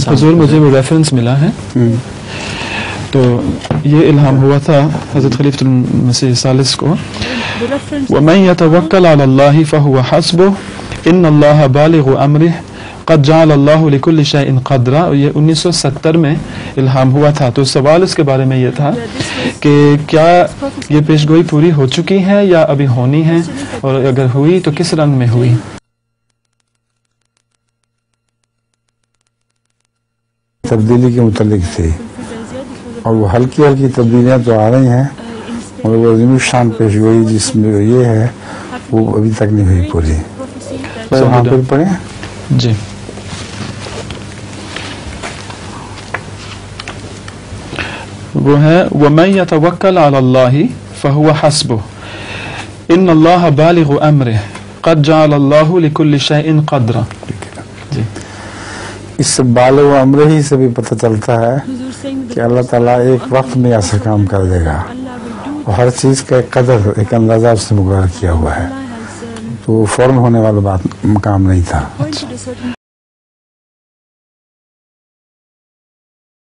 حضور مجھے وہ ریفرنس ملا ہے تو یہ الہام ہوا تھا حضرت خلیفۃ المسیح الثالث کو، وَمَن يَتَوَكَّلْ عَلَى اللَّهِ فَهُوَ حَسْبُهُ إِنَّ اللَّهَ بَالِغُ أَمْرِهِ قَدْ جَعَلَ اللَّهُ لِكُلِّ شَيْءٍ قَدْرًا. اور یہ 1970 میں الہام ہوا تھا. تو سوال اس کے بارے میں یہ تھا کہ کیا یہ پیشگوئی پوری ہو چکی ہے یا ابھی ہونی ہے، اور اگر ہوئی تو کس رنگ میں ہوئی؟ تبدیلی کے متعلق تھی، اور وہ ہلکی ہلکی تبدیلیاں تو آ رہی ہیں، مگر وہ عظیم الشان پیشگوئی جس میں یہ ہے وہ ابھی تک نہیں ہوئی پوری. وہاں پہ پڑھیں جی. وہ ہے وَمَن يَتَوَكَّلْ عَلَى اللَّهِ فَهُوَ حَسْبُهُ إِنَّ اللَّهَ بَالِغُ أَمْرِهِ قَدْ جَعَلَ اللَّهُ لِكُلِّ شَيْءٍ قَدْرًا. جی. اس سے بالغ امر ہی سے بھی پتہ چلتا ہے کہ اللہ تعالیٰ ایک وقت میں ایسا کام کر دے گا، اور ہر چیز کا ایک قدر، ایک اندازہ اس نے مقرر کیا ہوا ہے، تو فوراً ہونے والا بات کام نہیں تھا.